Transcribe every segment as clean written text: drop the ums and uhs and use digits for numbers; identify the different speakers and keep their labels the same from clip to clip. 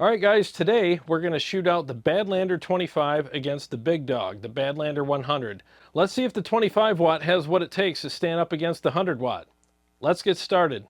Speaker 1: All right, guys, today we're going to shoot out the Badlander 25 against the big dog, the Badlander 100. Let's see if the 25 watt has what it takes to stand up against the 100 watt. Let's get started.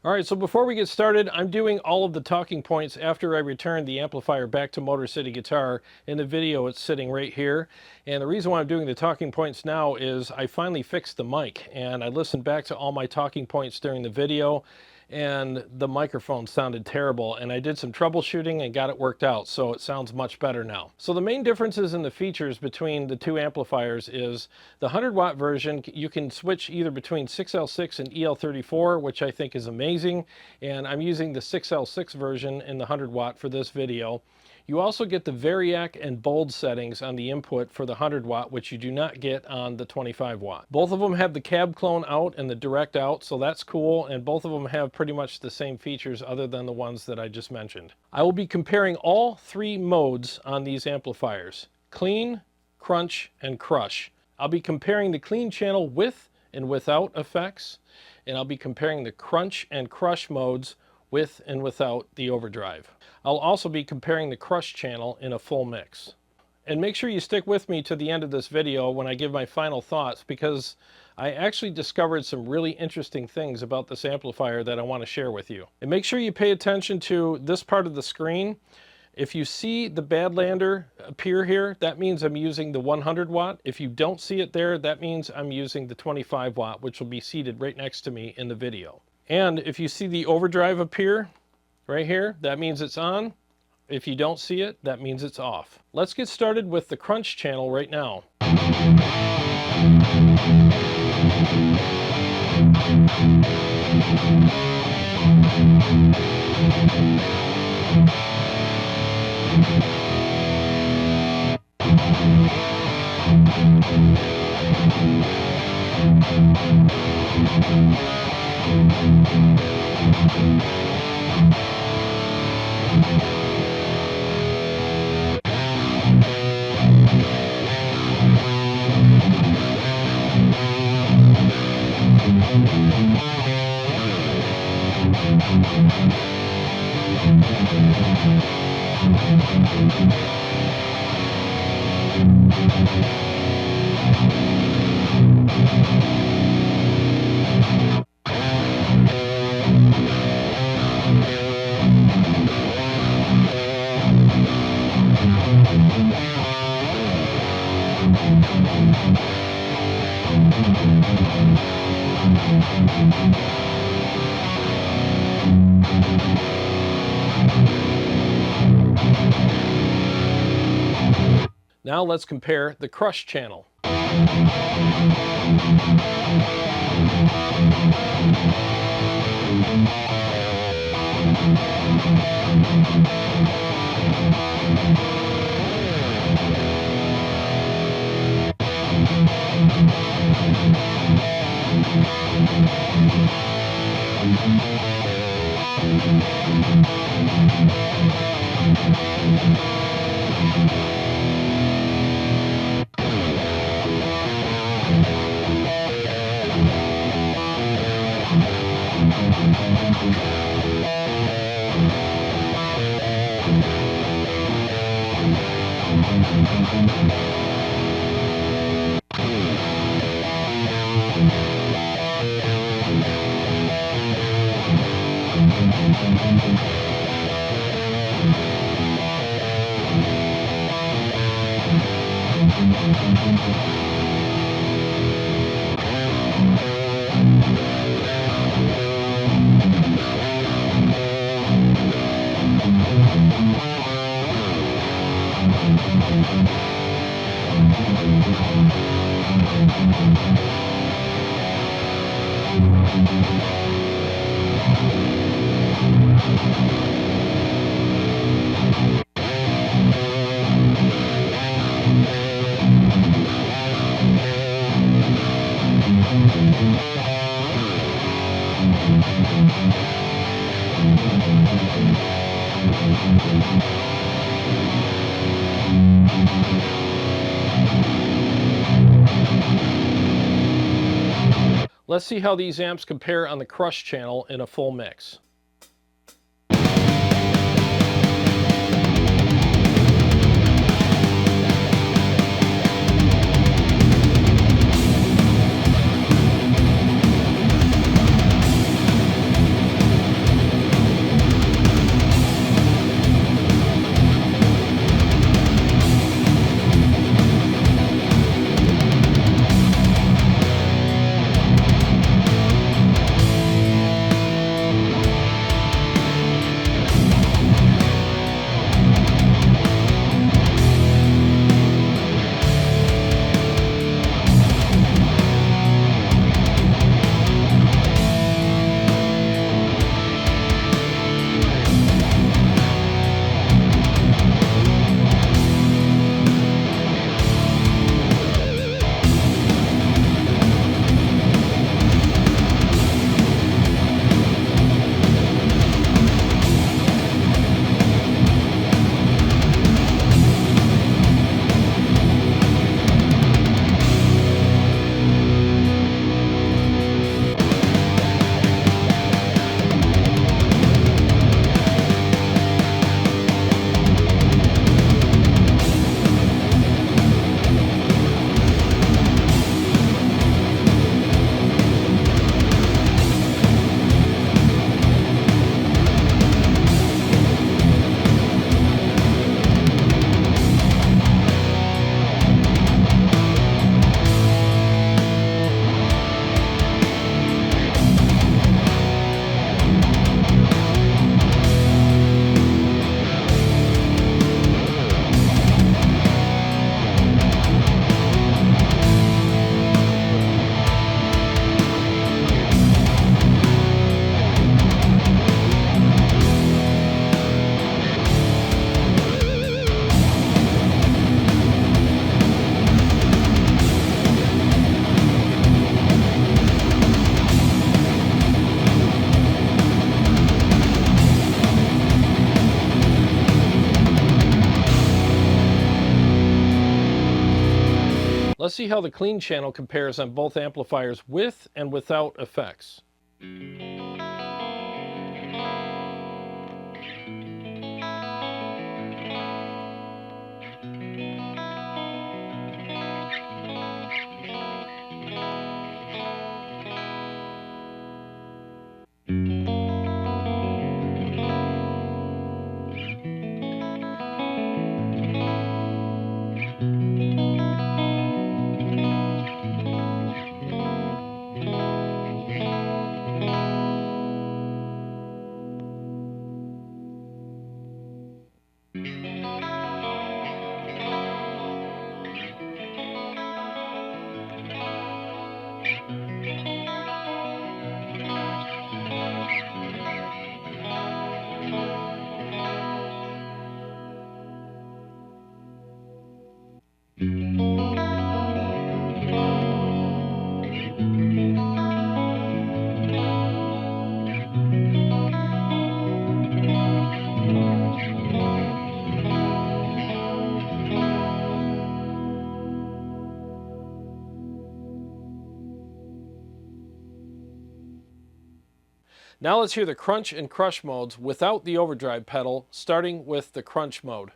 Speaker 1: All right, so before we get started, I'm doing all of the talking points after I return the amplifier back to Motor City Guitar. In the video, it's sitting right here. And the reason why I'm doing the talking points now is I finally fixed the mic, and I listened back to all my talking points during the video, and the microphone sounded terrible, and I did some troubleshooting and got it worked out, so it sounds much better now. So the main differences in the features between the two amplifiers is the 100 watt version, you can switch either between 6L6 and EL34, which I think is amazing, and I'm using the 6L6 version in the 100 watt for this video. You also get the Variac and bold settings on the input for the 100 watt, which you do not get on the 25 watt. Both of them have the cab clone out and the direct out, so that's cool, and both of them have pretty much the same features other than the ones that I just mentioned. I will be comparing all three modes on these amplifiers: clean, crunch, and crush. I'll be comparing the clean channel with and without effects, and I'll be comparing the crunch and crush modes with and without the overdrive. I'll also be comparing the crush channel in a full mix. And make sure you stick with me to the end of this video when I give my final thoughts, because I actually discovered some really interesting things about this amplifier that I want to share with you. And make sure you pay attention to this part of the screen. If you see the Badlander appear here, that means I'm using the 100 watt. If you don't see it there, that means I'm using the 25 watt, which will be seated right next to me in the video. And if you see the overdrive appear right here, that means it's on. If you don't see it, that means it's off. Let's get started with the crunch channel right now. Now let's compare the crush channel. Let's see how these amps compare on the crush channel in a full mix. Let's see how the clean channel compares on both amplifiers with and without effects. Now let's hear the crunch and crush modes without the overdrive pedal, starting with the crunch mode.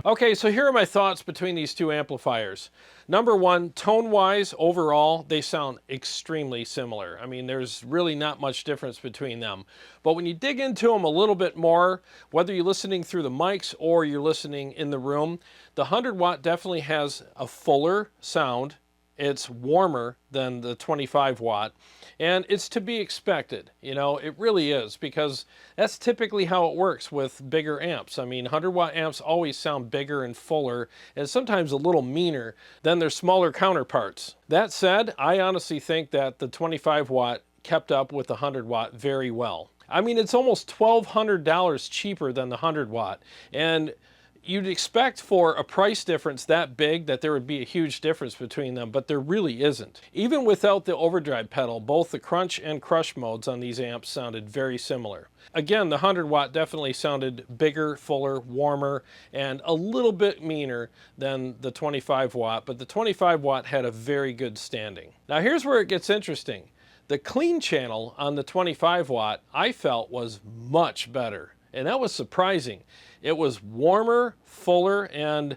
Speaker 1: Okay, so here are my thoughts between these two amplifiers. Number one, tone-wise, overall, they sound extremely similar. I mean, there's really not much difference between them. But when you dig into them a little bit more, whether you're listening through the mics or you're listening in the room, the 100 watt definitely has a fuller sound. It's warmer than the 25 watt, and it's to be expected. You know, it really is, because that's typically how it works with bigger amps. I mean, 100 watt amps always sound bigger and fuller, and sometimes a little meaner than their smaller counterparts. That said, I honestly think that the 25 watt kept up with the 100 watt very well. I mean, it's almost $1,200 cheaper than the 100 watt, and you'd expect for a price difference that big that there would be a huge difference between them, but there really isn't. Even without the overdrive pedal, both the crunch and crush modes on these amps sounded very similar. Again, the 100 watt definitely sounded bigger, fuller, warmer, and a little bit meaner than the 25 watt, but the 25 watt had a very good standing. Now here's where it gets interesting. The clean channel on the 25 watt I felt was much better, and that was surprising. It was warmer, fuller, and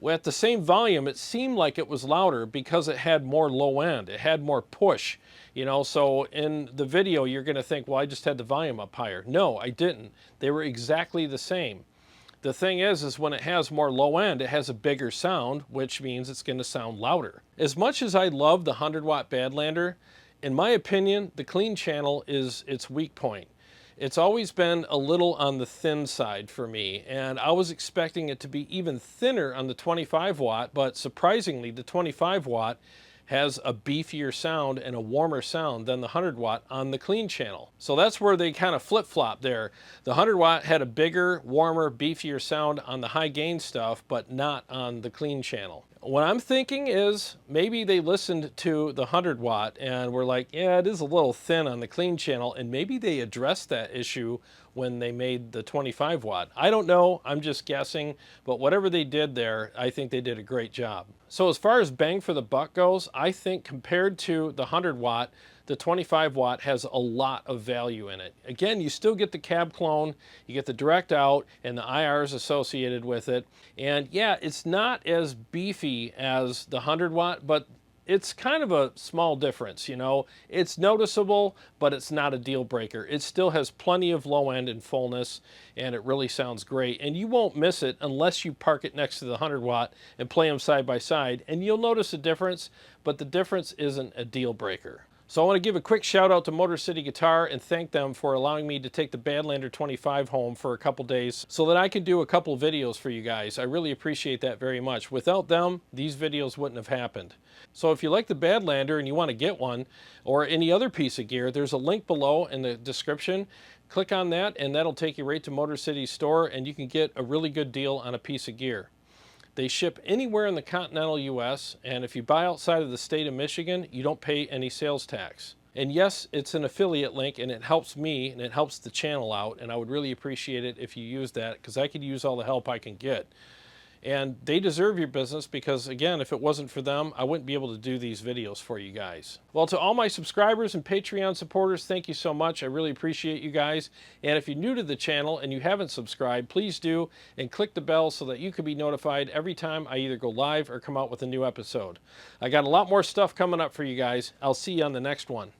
Speaker 1: at the same volume, it seemed like it was louder because it had more low end. It had more push, you know, so in the video, you're going to think, well, I just had the volume up higher. No, I didn't. They were exactly the same. The thing is when it has more low end, it has a bigger sound, which means it's going to sound louder. As much as I love the 100 watt Badlander, in my opinion, the clean channel is its weak point. It's always been a little on the thin side for me, and I was expecting it to be even thinner on the 25 watt, but surprisingly, the 25 watt has a beefier sound and a warmer sound than the 100 watt on the clean channel. So that's where they kind of flip-flop there. The 100 watt had a bigger, warmer, beefier sound on the high gain stuff, but not on the clean channel. What I'm thinking is maybe they listened to the 100 watt and were like, yeah, it is a little thin on the clean channel, and maybe they addressed that issue when they made the 25 watt. I don't know, I'm just guessing, but whatever they did there, I think they did a great job. So as far as bang for the buck goes, I think compared to the 100 watt, the 25 watt has a lot of value in it. Again, you still get the cab clone, you get the direct out and the IRs associated with it. And yeah, it's not as beefy as the 100 watt, but it's kind of a small difference, you know. It's noticeable, but it's not a deal breaker. It still has plenty of low end and fullness, and it really sounds great. And you won't miss it unless you park it next to the 100 watt and play them side by side, and you'll notice a difference, but the difference isn't a deal breaker. So I want to give a quick shout out to Motor City Guitar and thank them for allowing me to take the Badlander 25 home for a couple days so that I could do a couple videos for you guys. I really appreciate that very much. Without them, these videos wouldn't have happened. So if you like the Badlander and you want to get one or any other piece of gear, there's a link below in the description. Click on that and that'll take you right to Motor City's store, and you can get a really good deal on a piece of gear. They ship anywhere in the continental US, and if you buy outside of the state of Michigan, you don't pay any sales tax. And yes, it's an affiliate link, and it helps me and it helps the channel out, and I would really appreciate it if you use that, because I could use all the help I can get. And they deserve your business because, again, if it wasn't for them, I wouldn't be able to do these videos for you guys. Well, to all my subscribers and Patreon supporters, thank you so much. I really appreciate you guys. And if you're new to the channel and you haven't subscribed, please do, and click the bell so that you can be notified every time I either go live or come out with a new episode. I got a lot more stuff coming up for you guys. I'll see you on the next one.